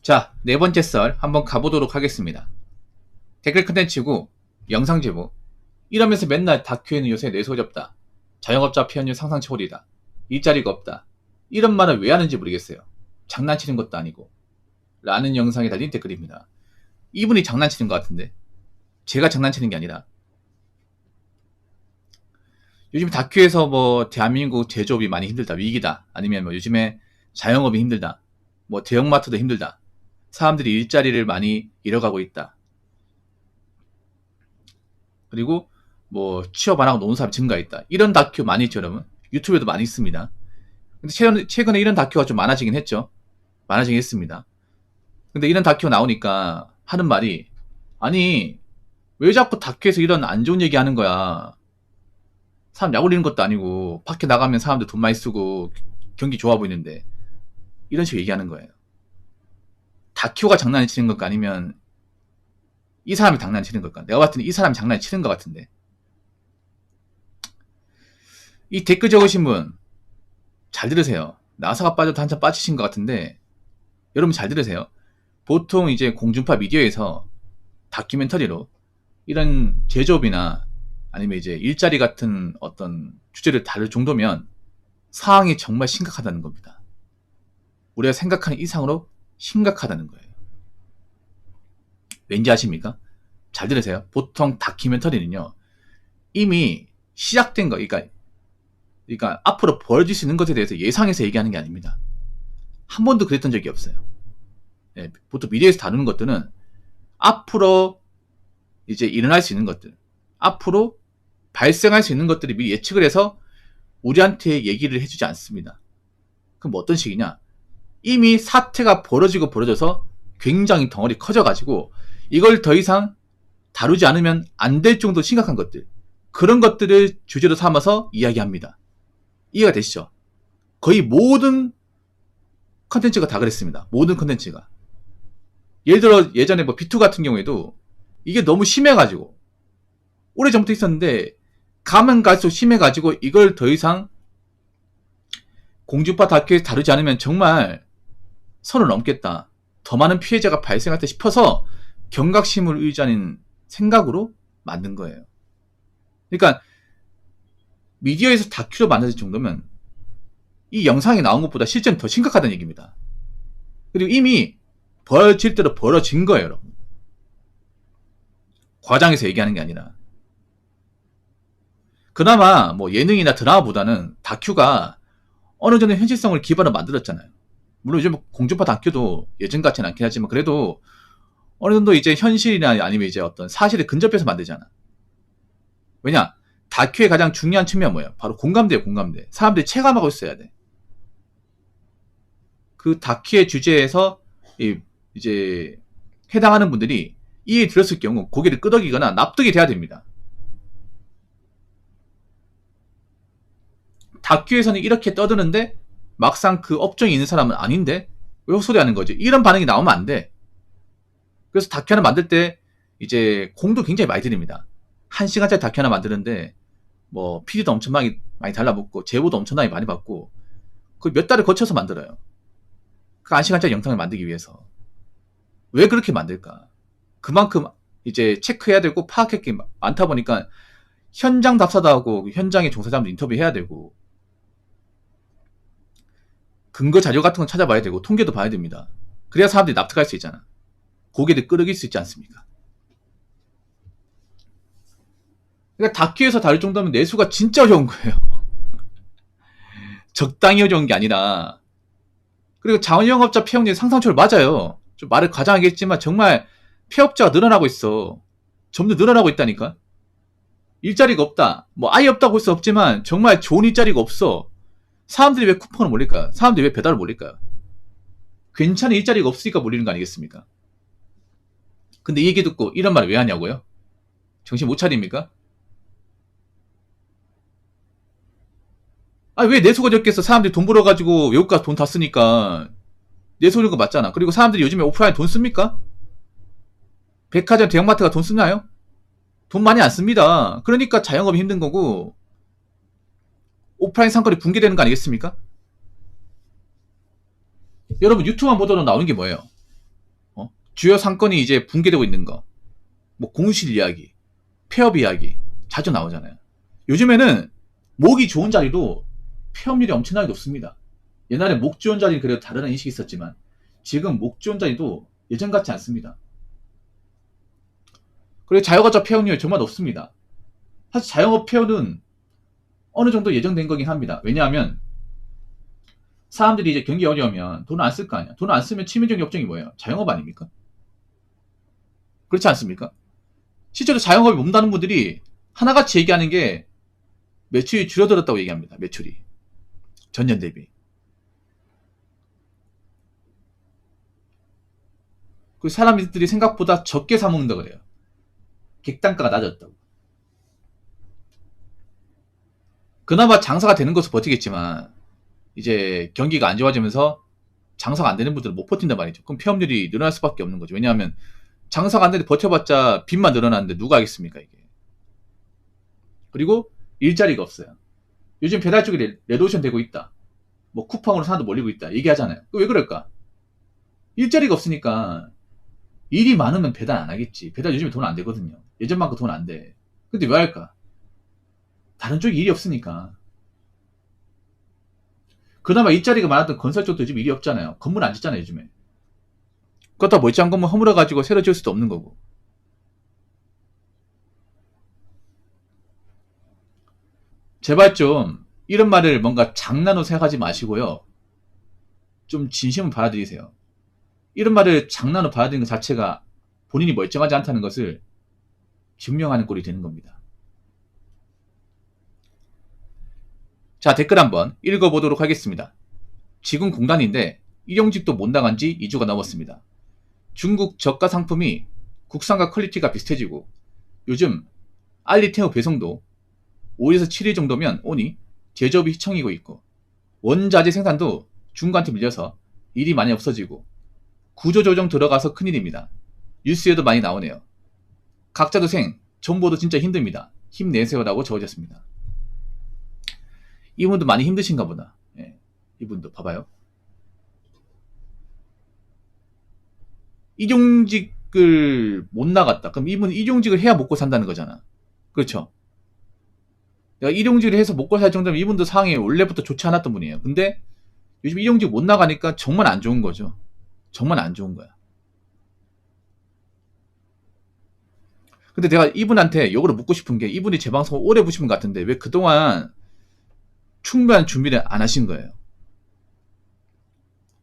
자, 네 번째 썰 한번 가보도록 하겠습니다. 댓글 컨텐츠고 영상 제보 이러면서 맨날 다큐에는 요새 내소잡다, 자영업자 피해율 상상 초월이다, 일자리가 없다, 이런 말을 왜 하는지 모르겠어요. 장난치는 것도 아니고 라는 영상에 달린 댓글입니다. 이분이 장난치는 것 같은데 제가 장난치는 게 아니라 요즘 다큐에서 뭐 대한민국 제조업이 많이 힘들다, 위기다, 아니면 뭐 요즘에 자영업이 힘들다, 뭐 대형마트도 힘들다, 사람들이 일자리를 많이 잃어가고 있다, 그리고 뭐 취업 안 하고 노는 사람이 증가했다, 이런 다큐 많이 있죠 여러분. 유튜브에도 많이 있습니다. 근데 최근에 이런 다큐가 좀 많아지긴 했죠. 많아지긴 했습니다. 근데 이런 다큐가 나오니까 하는 말이, 아니 왜 자꾸 다큐에서 이런 안 좋은 얘기 하는 거야. 사람 약 올리는 것도 아니고 밖에 나가면 사람들 돈 많이 쓰고 경기 좋아 보이는데, 이런 식으로 얘기하는 거예요. 다큐가 장난치는 걸까, 아니면 이 사람이 장난치는 걸까? 내가 봤을 때는 이 사람이 장난치는 것 같은데. 이 댓글 적으신 분 잘 들으세요. 나사가 빠져도 한참 빠지신 것 같은데, 여러분 잘 들으세요. 보통 이제 공중파 미디어에서 다큐멘터리로 이런 제조업이나 아니면 이제 일자리 같은 어떤 주제를 다룰 정도면 상황이 정말 심각하다는 겁니다. 우리가 생각하는 이상으로 심각하다는 거예요. 왠지 아십니까? 잘 들으세요. 보통 다큐멘터리는요, 이미 시작된 거, 그러니까 앞으로 벌어질 수 있는 것에 대해서 예상해서 얘기하는 게 아닙니다. 한 번도 그랬던 적이 없어요. 예, 보통 미디어에서 다루는 것들은 앞으로 이제 일어날 수 있는 것들, 앞으로 발생할 수 있는 것들을 미리 예측을 해서 우리한테 얘기를 해주지 않습니다. 그럼 뭐 어떤 식이냐? 이미 사태가 벌어져서 굉장히 덩어리 커져가지고 이걸 더 이상 다루지 않으면 안 될 정도 심각한 것들, 그런 것들을 주제로 삼아서 이야기합니다. 이해가 되시죠? 거의 모든 컨텐츠가 다 그랬습니다. 모든 컨텐츠가. 예를 들어 예전에 뭐 B2 같은 경우에도 이게 너무 심해가지고, 오래전부터 있었는데 가면 갈수록 심해가지고 이걸 더 이상 공중파 다큐에서 다루지 않으면 정말 선을 넘겠다, 더 많은 피해자가 발생할 때 싶어서 경각심을 의지하는 생각으로 만든 거예요. 그러니까 미디어에서 다큐로 만들어질 정도면 이 영상이 나온 것보다 실제는 더 심각하다는 얘기입니다. 그리고 이미 벌어질 대로 벌어진 거예요, 여러분. 과장해서 얘기하는 게 아니라. 그나마 뭐 예능이나 드라마보다는 다큐가 어느 정도 현실성을 기반으로 만들었잖아요. 물론 요즘 공중파 다큐도 예전같지는 않긴 하지만 그래도 어느 정도 이제 현실이나 아니면 이제 어떤 사실에 근접해서 만들잖아. 왜냐? 다큐의 가장 중요한 측면은 뭐예요? 바로 공감대예요, 공감대. 사람들이 체감하고 있어야 돼. 그 다큐의 주제에서 이제 해당하는 분들이 이해 들었을 경우 고개를 끄덕이거나 납득이 돼야 됩니다. 다큐에서는 이렇게 떠드는데 막상 그 업종에 있는 사람은 아닌데 왜 헛소리 하는 거지? 이런 반응이 나오면 안 돼. 그래서 다큐 하나 만들 때 이제 공도 굉장히 많이 드립니다. 1시간짜리 다큐 하나 만드는데 뭐 PD도 엄청 많이 달라붙고 제보도 엄청나게 많이 받고, 그 몇 달을 거쳐서 만들어요. 그 1시간짜리 영상을 만들기 위해서. 왜 그렇게 만들까? 그만큼 이제 체크해야 되고 파악할 게 많다 보니까 현장 답사도 하고 현장의 종사자분들 인터뷰해야 되고 근거 자료 같은 건 찾아봐야 되고 통계도 봐야 됩니다. 그래야 사람들이 납득할 수 있잖아. 고개를 끄덕일 수 있지 않습니까? 그러니까 다큐에서 다룰 정도면 내수가 진짜 어려운 거예요. 적당히 어려운 게 아니라. 그리고 자영업자 폐업률 상상초월 맞아요. 좀 말을 과장하겠지만 정말 폐업자가 늘어나고 있어. 점점 늘어나고 있다니까. 일자리가 없다, 뭐 아예 없다고 할 수 없지만 정말 좋은 일자리가 없어. 사람들이 왜 쿠폰을 몰릴까요? 사람들이 왜 배달을 몰릴까요? 괜찮은 일자리가 없으니까 몰리는 거 아니겠습니까? 근데 이 얘기 듣고 이런 말을 왜 하냐고요? 정신 못 차립니까? 아, 왜 내수가 적겠어? 사람들이 돈 벌어가지고 외국 가서 돈 다 쓰니까 내수 오는 거 맞잖아. 그리고 사람들이 요즘에 오프라인 돈 씁니까? 백화점 대형마트가 돈 쓰나요? 돈 많이 안 씁니다. 그러니까 자영업이 힘든 거고 오프라인 상권이 붕괴되는 거 아니겠습니까? 여러분 유튜브만 보더라도 나오는 게 뭐예요? 주요 상권이 이제 붕괴되고 있는 거, 뭐 공실 이야기, 폐업 이야기 자주 나오잖아요. 요즘에는 목이 좋은 자리도 폐업률이 엄청나게 높습니다. 옛날에 목 좋은 자리는 그래도 다른 인식이 있었지만 지금 목 좋은 자리도 예전 같지 않습니다. 그리고 자영업자 폐업률이 정말 높습니다. 사실 자영업 폐업은 어느 정도 예정된 거긴 합니다. 왜냐하면 사람들이 이제 경기 어려우면 돈을 안 쓸 거 아니야. 돈을 안 쓰면 치명적인 업종이 뭐예요? 자영업 아닙니까? 그렇지 않습니까? 실제로 자영업에 몸다는 분들이 하나같이 얘기하는 게 매출이 줄어들었다고 얘기합니다. 매출이 전년 대비. 그 사람들이 생각보다 적게 사 먹는다 그래요. 객단가가 낮았다고. 그나마 장사가 되는 것은 버티겠지만 이제 경기가 안 좋아지면서 장사가 안 되는 분들은 못 버틴단 말이죠. 그럼 폐업률이 늘어날 수밖에 없는 거죠. 왜냐하면 장사가 안 되는데 버텨봤자 빚만 늘어나는데 누가 하겠습니까 이게. 그리고 일자리가 없어요. 요즘 배달 쪽에 레드오션 되고 있다. 뭐 쿠팡으로 사람도 몰리고 있다. 얘기하잖아요. 왜 그럴까? 일자리가 없으니까 일이 많으면 배달 안 하겠지. 배달 요즘에 돈 안 되거든요. 예전만큼 돈 안 돼. 근데 왜 할까? 다른 쪽에 일이 없으니까. 그나마 일자리가 많았던 건설 쪽도 요즘 일이 없잖아요. 건물 안 짓잖아요, 요즘에. 그렇다고 멀쩡한 건물 허물어가지고 새로 지을 수도 없는 거고. 제발 좀 이런 말을 뭔가 장난으로 생각하지 마시고요. 좀 진심을 받아들이세요. 이런 말을 장난으로 받아들이는 것 자체가 본인이 멀쩡하지 않다는 것을 증명하는 꼴이 되는 겁니다. 자, 댓글 한번 읽어보도록 하겠습니다. 지금 공단인데 일용직도 못 나간 지 2주가 넘었습니다. 중국 저가 상품이 국산과 퀄리티가 비슷해지고 요즘 알리테오 배송도 5에서 7일 정도면 오니 제조업이 휘청이고 있고 원자재 생산도 중국한테 밀려서 일이 많이 없어지고 구조조정 들어가서 큰일입니다. 뉴스에도 많이 나오네요. 각자도생, 정보도 진짜 힘듭니다. 힘내세요라고 적어졌습니다. 이분도 많이 힘드신가 보다. 예, 이분도 봐봐요. 일용직을 못 나갔다. 그럼 이분 일용직을 해야 먹고 산다는 거잖아. 그렇죠? 내가 일용직을 해서 먹고 살 정도면 이분도 상황이 원래부터 좋지 않았던 분이에요. 근데 요즘 일용직 못 나가니까 정말 안 좋은 거죠. 정말 안 좋은 거야. 근데 내가 이분한테 역으로 묻고 싶은 게 이분이 제 방송을 오래 보신 분 같은데 왜 그동안 충분한 준비를 안 하신 거예요.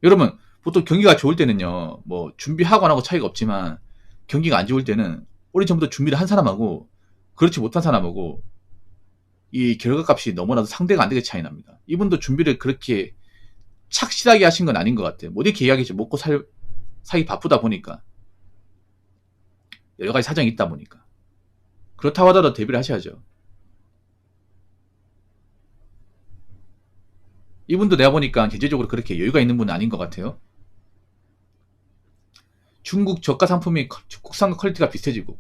여러분 보통 경기가 좋을 때는요 뭐 준비하고 안 하고 차이가 없지만 경기가 안 좋을 때는 오래전부터 준비를 한 사람하고 그렇지 못한 사람하고 이 결과값이 너무나도 상대가 안 되게 차이 납니다. 이분도 준비를 그렇게 착실하게 하신 건 아닌 것 같아요. 뭐 이렇게 이야기죠. 먹고 살기 바쁘다 보니까 여러 가지 사정이 있다 보니까 그렇다고 하더라도 대비를 하셔야죠. 이분도 내가 보니까 경제적으로 그렇게 여유가 있는 분은 아닌 것 같아요. 중국 저가 상품이 국산과 퀄리티가 비슷해지고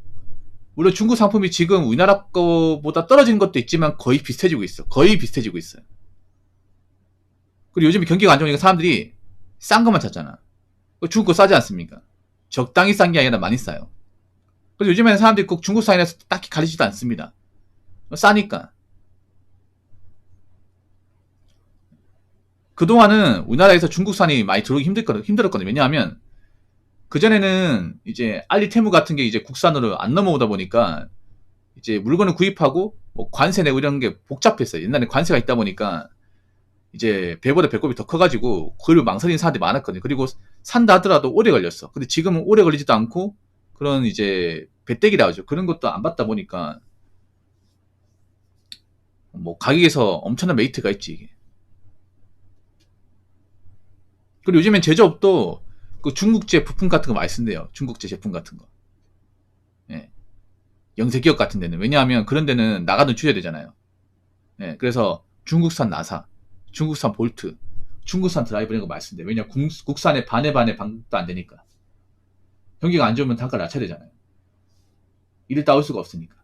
물론 중국 상품이 지금 우리나라 거보다 떨어지는 것도 있지만 거의 비슷해지고 있어. 거의 비슷해지고 있어요. 그리고 요즘 경기가 안 좋으니까 사람들이 싼 것만 찾잖아. 중국 거 싸지 않습니까? 적당히 싼 게 아니라 많이 싸요. 그래서 요즘에는 사람들이 꼭 중국산이라서 딱히 가리지도 않습니다. 싸니까. 그동안은 우리나라에서 중국산이 많이 들어오기 힘들었거든요. 왜냐하면 그전에는 이제 알리테무 같은 게 이제 국산으로 안 넘어오다 보니까 이제 물건을 구입하고 뭐 관세 내고 이런 게 복잡했어요. 옛날에 관세가 있다 보니까 이제 배보다 배꼽이 더 커가지고 그걸 망설이는 사람들이 많았거든요. 그리고 산다 하더라도 오래 걸렸어. 근데 지금은 오래 걸리지도 않고 그런 이제 배떼기라 하죠. 그런 것도 안 받다 보니까 뭐 가격에서 엄청난 메리트가 있지 이게. 그리고 요즘엔 제조업도 그 중국제 부품 같은 거 많이 쓴대요. 중국제 제품 같은 거. 예. 영세기업 같은 데는. 왜냐하면 그런 데는 나가는 줄여야 되잖아요. 예. 그래서 중국산 나사, 중국산 볼트, 중국산 드라이버 이런 거 많이 쓴대요. 왜냐 국산에 반에 반도 안 되니까. 경기가 안 좋으면 단가를 낮춰야 되잖아요. 이를 따올 수가 없으니까.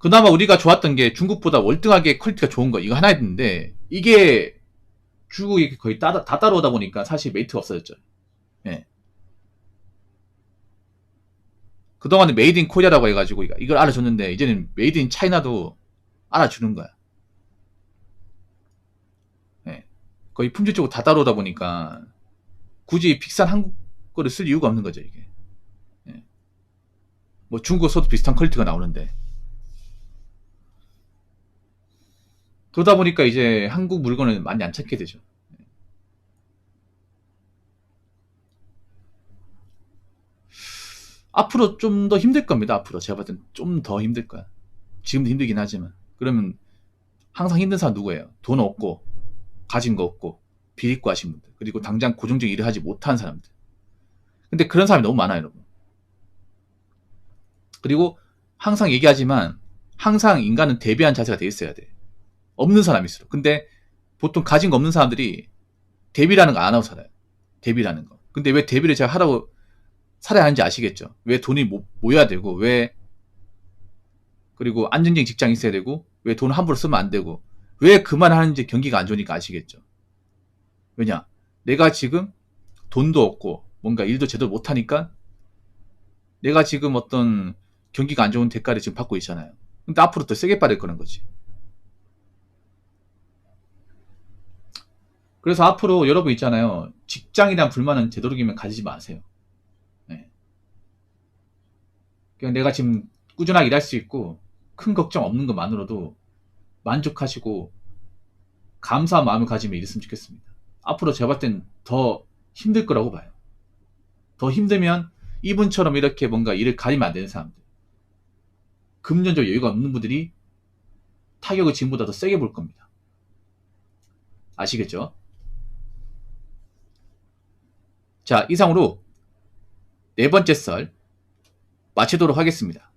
그나마 우리가 좋았던 게 중국보다 월등하게 퀄리티가 좋은 거 이거 하나였는데 이게 중국이 거의 다 따라오다 보니까 사실 메이트가 없어졌죠. 예. 그동안은 메이드 인 코리아라고 해가지고 이걸 알아줬는데 이제는 메이드 인 차이나도 알아주는 거야. 예. 거의 품질적으로 다 따라오다 보니까 굳이 픽산 한국 거를 쓸 이유가 없는 거죠, 이게. 예. 뭐 중국에서도 비슷한 퀄리티가 나오는데. 그러다 보니까 이제 한국 물건을 많이 안 찾게 되죠. 앞으로 좀 더 힘들 겁니다. 앞으로 제가 봤을 땐 좀 더 힘들 거야. 지금도 힘들긴 하지만. 그러면 항상 힘든 사람 누구예요? 돈 없고 가진 거 없고 비리고 하신 분들, 그리고 당장 고정적 일을 하지 못한 사람들. 근데 그런 사람이 너무 많아요, 여러분. 그리고 항상 얘기하지만 항상 인간은 대비한 자세가 돼 있어야 돼. 없는 사람일수록. 근데 보통 가진 거 없는 사람들이 대비라는 거 안 하고 살아요. 대비라는 거. 근데 왜 대비를 제가 하라고 살아야 하는지 아시겠죠? 왜 돈이 모여야 되고, 왜, 그리고 안정적인 직장이 있어야 되고, 왜 돈을 함부로 쓰면 안 되고, 왜 그 말 하는지 경기가 안 좋으니까 아시겠죠? 왜냐? 내가 지금 돈도 없고, 뭔가 일도 제대로 못하니까, 내가 지금 어떤 경기가 안 좋은 대가를 지금 받고 있잖아요. 근데 앞으로 더 세게 받을 거는 거지. 그래서 앞으로 여러분 있잖아요. 직장에 대한 불만은 되도록이면 가지지 마세요. 네. 그냥 내가 지금 꾸준하게 일할 수 있고 큰 걱정 없는 것만으로도 만족하시고 감사한 마음을 가지면 이랬으면 좋겠습니다. 앞으로 제가 봤을 땐 더 힘들 거라고 봐요. 더 힘들면 이분처럼 이렇게 뭔가 일을 가리면 안 되는 사람들, 금전적 여유가 없는 분들이 타격을 지금보다 더 세게 볼 겁니다. 아시겠죠? 자, 이상으로 네 번째 썰 마치도록 하겠습니다.